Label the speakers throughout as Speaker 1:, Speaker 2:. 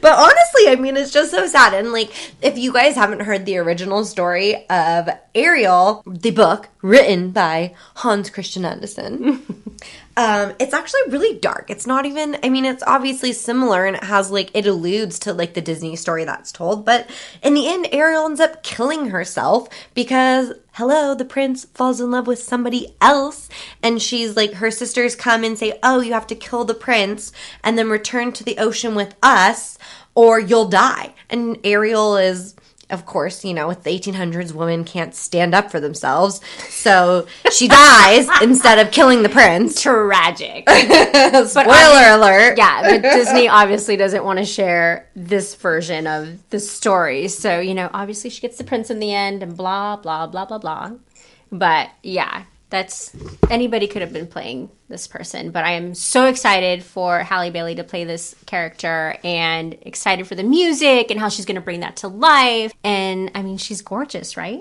Speaker 1: But honestly, I mean, it's just so sad. And like, if you guys haven't heard the original story of Ariel, the book written by Hans Christian Andersen, it's actually really dark. It's not even, I mean, it's obviously similar and it has like, it alludes to like the Disney story that's told. But in the end, Ariel ends up killing herself because, hello, the prince falls in love with somebody else. And she's like, her sisters come and say, oh, you have to kill the prince and then return to the ocean with us or you'll die. And Ariel is, of course, you know, with the 1800s, women can't stand up for themselves. So she dies instead of killing the prince.
Speaker 2: Tragic.
Speaker 1: Spoiler alert.
Speaker 2: Yeah, but Disney obviously doesn't want to share this version of the story. So, you know, obviously she gets the prince in the end and blah, blah, blah, blah, blah. But yeah, that's, anybody could have been playing this person. But I am so excited for Halle Bailey to play this character and excited for the music and how she's going to bring that to life. And I mean, she's gorgeous, right?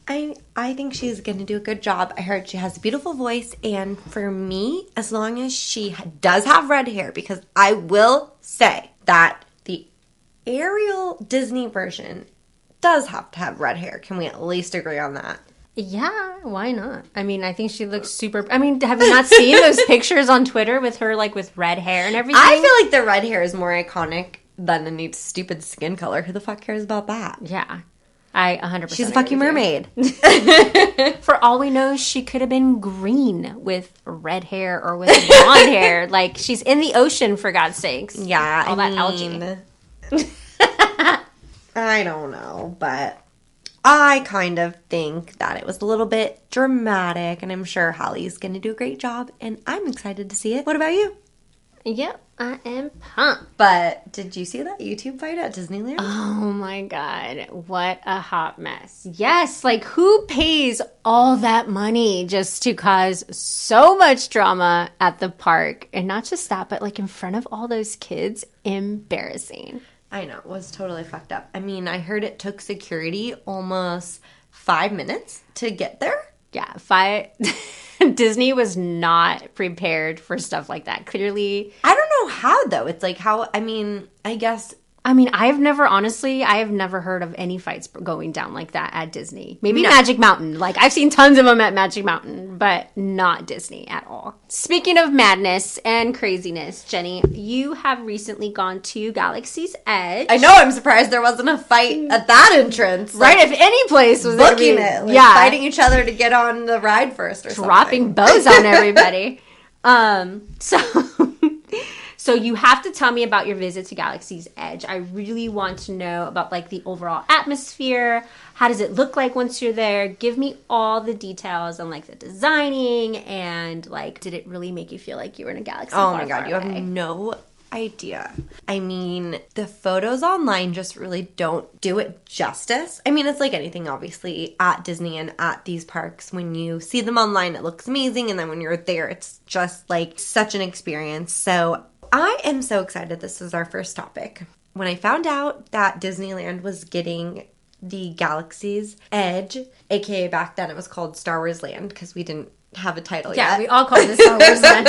Speaker 1: I think she's going to do a good job. I heard she has a beautiful voice. And for me, as long as she does have red hair, because I will say that the Ariel Disney version does have to have red hair. Can we at least agree on that?
Speaker 2: Yeah, why not? I mean, I think she looks super... I mean, have you not seen those pictures on Twitter with her, like, with red hair and everything?
Speaker 1: I feel like the red hair is more iconic than any stupid skin color. Who the fuck cares about that?
Speaker 2: Yeah. I 100%
Speaker 1: She's a fucking mermaid.
Speaker 2: For all we know, she could have been green with red hair or with blonde hair. Like, she's in the ocean, for God's sakes.
Speaker 1: Yeah,
Speaker 2: all that algae.
Speaker 1: I don't know, but... I kind of think that it was a little bit dramatic, and I'm sure Halle's going to do a great job, and I'm excited to see it. What about you?
Speaker 2: Yep, I am pumped.
Speaker 1: But did you see that YouTube fight at Disneyland?
Speaker 2: Oh my God, what a hot mess. Yes, like who pays all that money just to cause so much drama at the park? And not just that, but like in front of all those kids, embarrassing.
Speaker 1: I know, it was totally fucked up. I mean, I heard it took security almost 5 minutes to get there.
Speaker 2: Yeah, Disney was not prepared for stuff like that. Clearly.
Speaker 1: I don't know how, though. It's like how, I mean, I guess...
Speaker 2: I mean, I have never heard of any fights going down like that at Disney. Maybe Magic Mountain. Like, I've seen tons of them at Magic Mountain, but not Disney at all. Speaking of madness and craziness, Jenny, you have recently gone to Galaxy's Edge.
Speaker 1: I know, I'm surprised there wasn't a fight at that entrance.
Speaker 2: Right, if any place was
Speaker 1: booking it. Like, fighting each other to get on the ride first or
Speaker 2: dropping bows on everybody. So you have to tell me about your visit to Galaxy's Edge. I really want to know about like the overall atmosphere. How does it look like once you're there? Give me all the details on like the designing and like, did it really make you feel like you were in a galaxy?
Speaker 1: Oh my God, you have no idea. I mean, the photos online just really don't do it justice. I mean, it's like anything, obviously, at Disney and at these parks. When you see them online, it looks amazing. And then when you're there, it's just like such an experience. So I am so excited this is our first topic. When I found out that Disneyland was getting the Galaxy's Edge, aka back then it was called Star Wars Land because we didn't have a title yet.
Speaker 2: Yeah, we all call it Star Wars Land.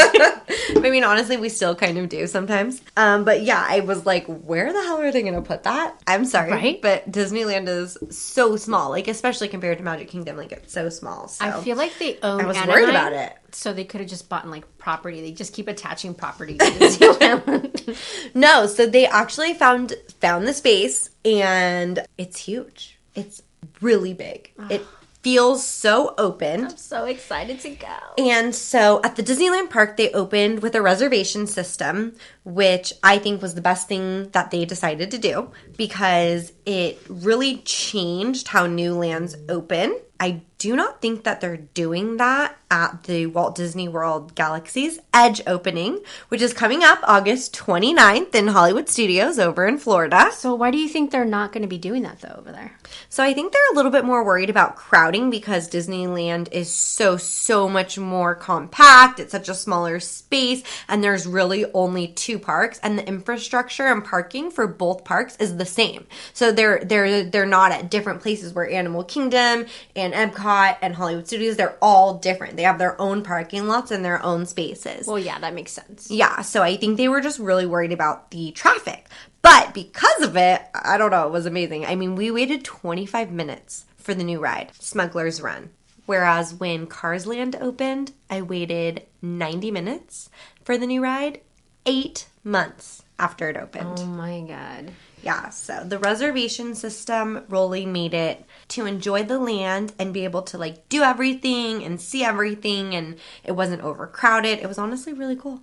Speaker 1: I mean, honestly, we still kind of do sometimes. But yeah, I was like, where the hell are they going to put that? I'm sorry,
Speaker 2: right?
Speaker 1: But Disneyland is so small, like especially compared to Magic Kingdom, like it's so small. So
Speaker 2: I feel like they own
Speaker 1: I was
Speaker 2: Anaheim,
Speaker 1: worried about it.
Speaker 2: So they could have just bought like property. They just keep attaching property to Disneyland.
Speaker 1: No, so they actually found the space, and it's huge. It's really big. It feels so open.
Speaker 2: I'm so excited to go.
Speaker 1: And so at the Disneyland park, they opened with a reservation system, which I think was the best thing that they decided to do because it really changed how new lands open. I do not think that they're doing that at the Walt Disney World Galaxy's Edge opening, which is coming up August 29th in Hollywood Studios over in Florida.
Speaker 2: So why do you think they're not going to be doing that, though, over there?
Speaker 1: So I think they're a little bit more worried about crowding because Disneyland is so much more compact. It's such a smaller space, and there's really only 2 parks, and the infrastructure and parking for both parks is the same. So they're not at different places where Animal Kingdom and Epcot and Hollywood Studios, they're all different. They have their own parking lots and their own spaces.
Speaker 2: Well, yeah, that makes sense.
Speaker 1: Yeah, so I think they were just really worried about the traffic. But But because of it, I don't know, it was amazing. I mean, we waited 25 minutes for the new ride, Smuggler's Run. Whereas when Cars Land opened, I waited 90 minutes for the new ride, 8 months after it opened.
Speaker 2: Oh my God.
Speaker 1: Yeah, so the reservation system really made it to enjoy the land and be able to like do everything and see everything, and it wasn't overcrowded. It was honestly really cool.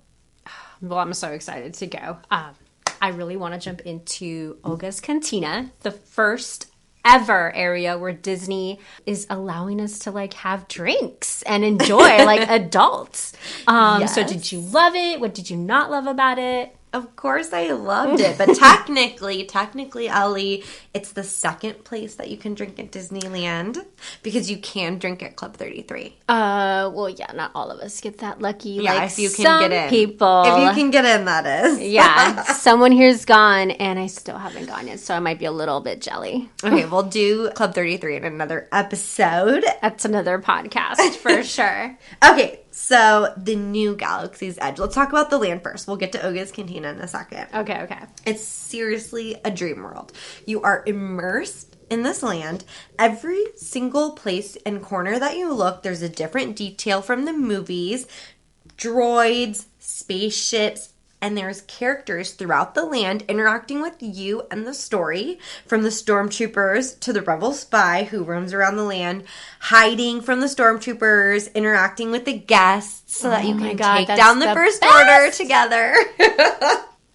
Speaker 2: Well, I'm so excited to go. I really want to jump into Olga's Cantina, the first ever area where Disney is allowing us to like have drinks and enjoy like adults.
Speaker 1: Yes.
Speaker 2: So did you love it? What did you not love about it?
Speaker 1: Of course I loved it, but technically, Eliee, it's the second place that you can drink at Disneyland because you can drink at Club 33.
Speaker 2: Well, yeah, not all of us get that lucky.
Speaker 1: Yeah,
Speaker 2: like
Speaker 1: if you can
Speaker 2: some
Speaker 1: get in.
Speaker 2: people.
Speaker 1: If you can get in, that is.
Speaker 2: Yeah, someone here's gone, and I still haven't gone yet, so I might be a little bit jelly.
Speaker 1: Okay, we'll do Club 33 in another episode.
Speaker 2: That's another podcast for sure.
Speaker 1: Okay, so the new Galaxy's Edge. Let's talk about the land first. We'll get to Olga's Cantina in a second.
Speaker 2: Okay.
Speaker 1: It's seriously a dream world. You are immersed in this land. Every single place and corner that you look, there's a different detail from the movies, droids, spaceships, and there's characters throughout the land interacting with you and the story, from the stormtroopers to the rebel spy who roams around the land, hiding from the stormtroopers, interacting with the guests so that you can take down the First Order together.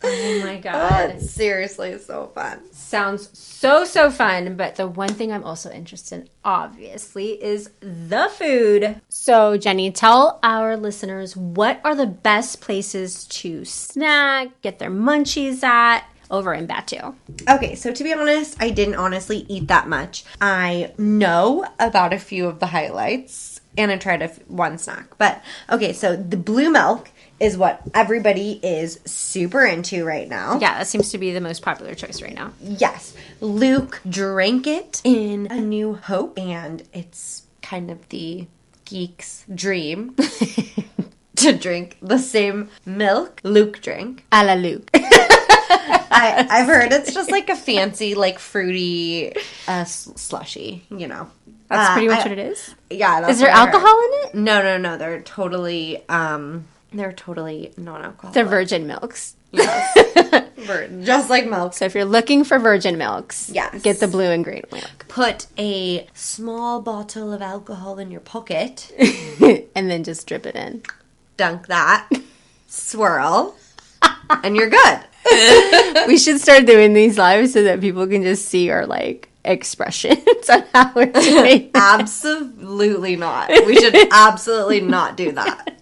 Speaker 2: Oh my God.
Speaker 1: It's seriously so fun.
Speaker 2: Sounds so fun, but the one thing I'm also interested in, obviously, is the food. So, Jenny, tell our listeners, what are the best places to snack, get their munchies at over in Batu?
Speaker 1: Okay, so to be honest, I didn't honestly eat that much. I know about a few of the highlights, and I tried one snack. But, okay, so the blue milk is what everybody is super into right now.
Speaker 2: Yeah, that seems to be the most popular choice right now.
Speaker 1: Yes. Luke drank it in A New Hope, and it's kind of the geek's dream to drink the same milk Luke drank.
Speaker 2: A la Luke.
Speaker 1: I've heard it's just like a fancy, like fruity slushy, you know.
Speaker 2: That's pretty much what it is?
Speaker 1: Yeah. That's
Speaker 2: is there alcohol in it?
Speaker 1: No. They're totally non-alcoholic.
Speaker 2: They're virgin milks.
Speaker 1: Yes. Just like milk.
Speaker 2: So if you're looking for virgin milks,
Speaker 1: yes,
Speaker 2: get the blue and green milk.
Speaker 1: Put a small bottle of alcohol in your pocket.
Speaker 2: And then just drip it in.
Speaker 1: Dunk that. Swirl. And you're good.
Speaker 2: We should start doing these lives so that people can just see our, like, expressions on how we're doing.
Speaker 1: Absolutely not. We should absolutely not do that.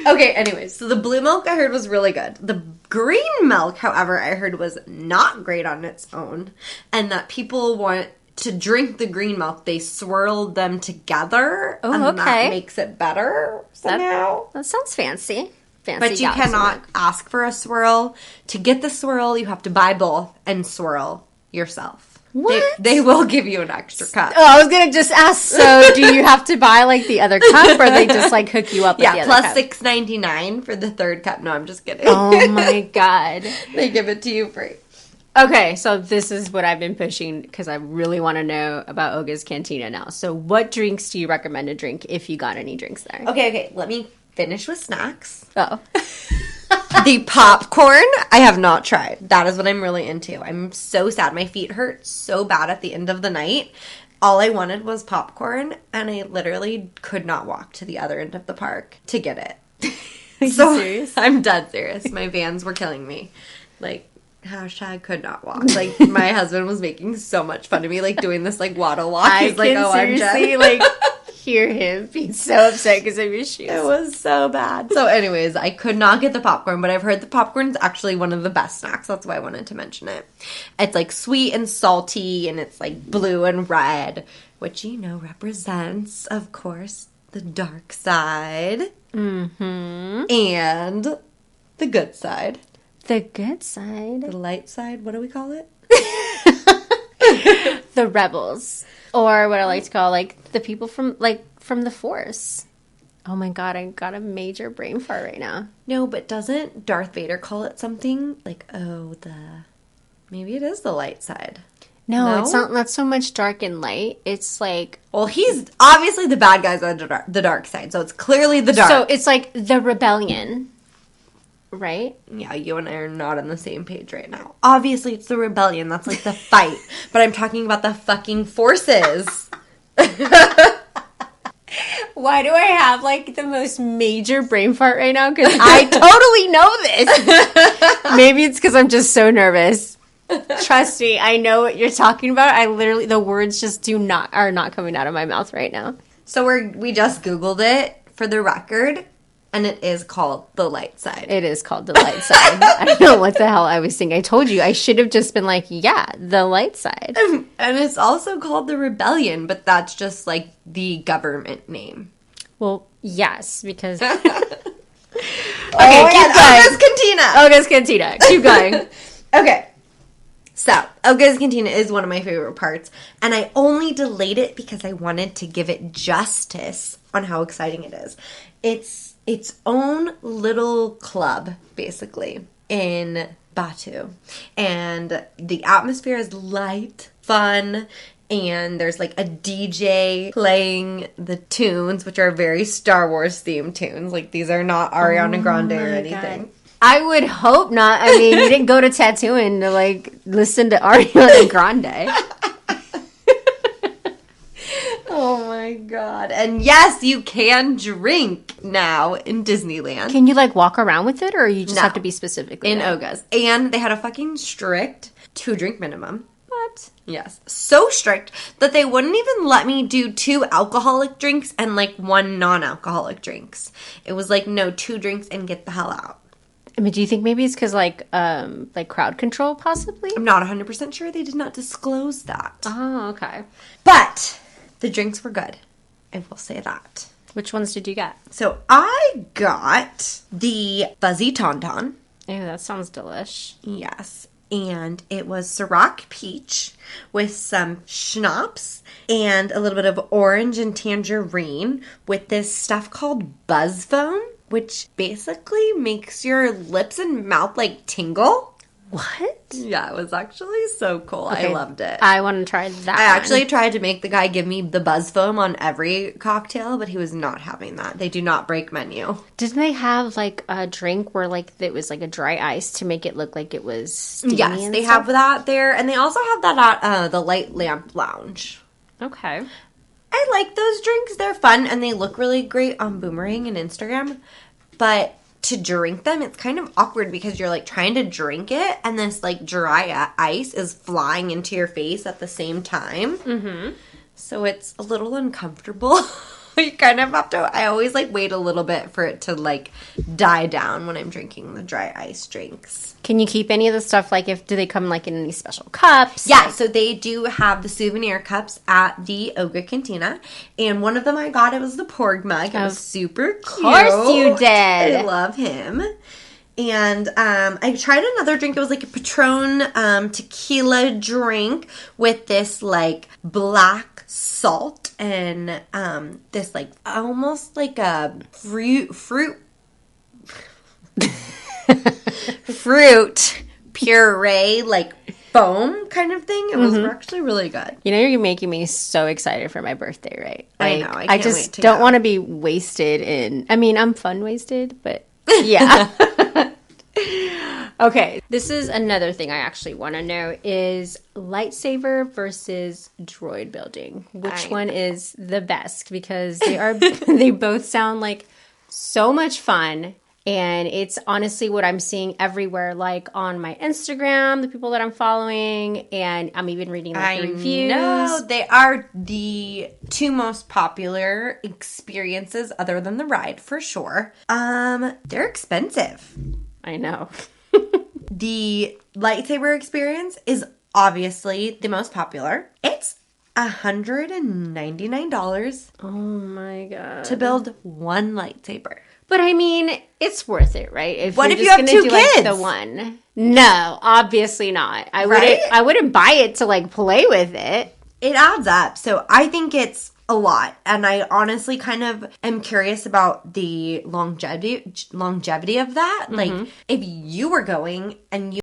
Speaker 1: Okay, anyways, so the blue milk I heard was really good. The green milk, however, I heard was not great on its own, and that people want to drink the green milk, they swirl them together, and that makes it better somehow.
Speaker 2: That sounds fancy.
Speaker 1: But you cannot ask for a swirl. To get the swirl, you have to buy both and swirl yourself.
Speaker 2: What?
Speaker 1: They will give you an extra cup.
Speaker 2: Oh, I was going to just ask, so do you have to buy, like, the other cup, or they just, like, hook you up with the other cup?
Speaker 1: Yeah, plus $6.99 for the third cup. No, I'm just kidding.
Speaker 2: Oh, my God.
Speaker 1: They give it to you free.
Speaker 2: Okay, so this is what I've been pushing, because I really want to know about Olga's Cantina now. So what drinks do you recommend to drink if you got any drinks there?
Speaker 1: Okay, let me finish with snacks.
Speaker 2: Oh.
Speaker 1: The popcorn, I have not tried. That is what I'm really into. I'm so sad. My feet hurt so bad at the end of the night. All I wanted was popcorn, and I literally could not walk to the other end of the park to get it.
Speaker 2: Are you serious?
Speaker 1: I'm dead serious. My vans were killing me. Like, hashtag could not walk. Like, my husband was making so much fun of me, like, doing this, like, waddle walk. He's like, oh, I'm
Speaker 2: seriously, like, hear him being so upset because of his shoes.
Speaker 1: It was so bad. So anyways, I could not get the popcorn, but I've heard the popcorn's actually one of the best snacks. That's why I wanted to mention it. It's like sweet and salty, and it's like blue and red, which, you know, represents, of course, the dark side.
Speaker 2: Mm-hmm.
Speaker 1: And the good side.
Speaker 2: The good side?
Speaker 1: The light side? What do we call it?
Speaker 2: The rebels. Or what I like to call, like, the people from the Force. Oh my god, I got a major brain fart right now.
Speaker 1: No, but doesn't Darth Vader call it something? Like, maybe it is the light side.
Speaker 2: No, it's not so much dark and light. It's like...
Speaker 1: Well, he's obviously the bad guys on the dark side, so it's clearly the dark.
Speaker 2: So it's like the rebellion, right?
Speaker 1: Yeah, you and I are not on the same page right now. Obviously, it's the rebellion. That's like the fight. But I'm talking about the fucking forces.
Speaker 2: Why do I have, like, the most major brain fart right now? Because I totally know this. Maybe it's because I'm just so nervous. Trust me, I know what you're talking about. I literally, the words just are not coming out of my mouth right now.
Speaker 1: So we just Googled it for the record, and it is called the light side.
Speaker 2: It is called the light side. I don't know what the hell I was thinking. I told you, I should have just been like, yeah, the light side.
Speaker 1: And it's also called the rebellion, but that's just like the government name.
Speaker 2: Well, yes, because...
Speaker 1: Okay,
Speaker 2: keep going.
Speaker 1: Oga's Cantina.
Speaker 2: Oga's Cantina. Keep going.
Speaker 1: Okay. So, Oga's Cantina is one of my favorite parts, and I only delayed it because I wanted to give it justice on how exciting it is. It's its own little club, basically, in Batu. And the atmosphere is light, fun, and there's like a DJ playing the tunes, which are very Star Wars themed tunes. Like, these are not Ariana Grande or anything.
Speaker 2: God. I would hope not. I mean, you didn't go to Tatooine to, like, listen to Ariana Grande.
Speaker 1: Oh my god. And yes, you can drink now in Disneyland.
Speaker 2: Can you, like, walk around with it, or you just
Speaker 1: No.
Speaker 2: have to be specifically
Speaker 1: In
Speaker 2: there?
Speaker 1: Oga's. And they had a fucking strict 2-drink minimum.
Speaker 2: What?
Speaker 1: Yes. So strict that they wouldn't even let me do 2 alcoholic drinks and, like, 1 non-alcoholic drinks. It was like, no, 2 drinks and get the hell out.
Speaker 2: I mean, do you think maybe it's because, like crowd control, possibly?
Speaker 1: I'm not 100% sure. They did not disclose that.
Speaker 2: Oh, okay.
Speaker 1: But the drinks were good. I will say that.
Speaker 2: Which ones did you get?
Speaker 1: So I got the Fuzzy Tauntaun.
Speaker 2: Ew, that sounds delish.
Speaker 1: Yes. And it was Ciroc Peach with some schnapps and a little bit of orange and tangerine with this stuff called Buzz Foam, which basically makes your lips and mouth, like, tingle.
Speaker 2: What?
Speaker 1: Yeah, it was actually so cool.
Speaker 2: Okay,
Speaker 1: I loved it.
Speaker 2: I want to try that.
Speaker 1: I actually tried to make the guy give me the Buzz Foam on every cocktail, but he was not having that. They do not break menu.
Speaker 2: Didn't they have, like, a drink where, like, it was, like, a dry ice to make it look like it was steamy?
Speaker 1: Yes,
Speaker 2: and
Speaker 1: they
Speaker 2: stuff?
Speaker 1: have that there, and they also have that at the Light Lamp Lounge.
Speaker 2: Okay.
Speaker 1: I like those drinks. They're fun, and they look really great on Boomerang and Instagram. But to drink them, it's kind of awkward because you're, like, trying to drink it, and this, like, dry ice is flying into your face at the same time. Mm-hmm. So it's a little uncomfortable. You kind of have to... I always, like, wait a little bit for it to, like, die down when I'm drinking the dry ice drinks.
Speaker 2: Can you keep any of the stuff, like, do they come, like, in any special cups?
Speaker 1: Yeah,
Speaker 2: Like,
Speaker 1: so they do have the souvenir cups at the Oga Cantina. And one of them I got, it was the Porg mug. It was super cute.
Speaker 2: Of course you did.
Speaker 1: I love him. And I tried another drink. It was like a Patron tequila drink with this, like, black salt and this, like, almost like a fruit puree, like, foam kind of thing. It was actually really good.
Speaker 2: you know, you're making me so excited for my birthday, right?
Speaker 1: I
Speaker 2: Like,
Speaker 1: know. I
Speaker 2: I
Speaker 1: can't
Speaker 2: just
Speaker 1: wait to
Speaker 2: don't
Speaker 1: go.
Speaker 2: want to be wasted in... I mean, I'm fun wasted, but yeah. Okay, this is another thing I actually want to know is lightsaber versus droid building. Which one is the best? Because they both sound like so much fun. And it's honestly what I'm seeing everywhere, like on my Instagram, the people that I'm following, and I'm even reading like, the reviews.
Speaker 1: No, they are the 2 most popular experiences other than the ride, for sure. They're expensive.
Speaker 2: I know.
Speaker 1: The lightsaber experience is obviously the most popular. It's $199
Speaker 2: Oh my god.
Speaker 1: to build one lightsaber.
Speaker 2: But I mean, it's worth it, right?
Speaker 1: What
Speaker 2: you're
Speaker 1: if you
Speaker 2: just
Speaker 1: have
Speaker 2: gonna
Speaker 1: 2
Speaker 2: do, like,
Speaker 1: kids?
Speaker 2: the one. No, obviously not.
Speaker 1: Right?
Speaker 2: I wouldn't buy it to, like, play with it.
Speaker 1: It adds up. So I think it's a lot. And I honestly kind of am curious about the longevity of that. Like, if you were going and you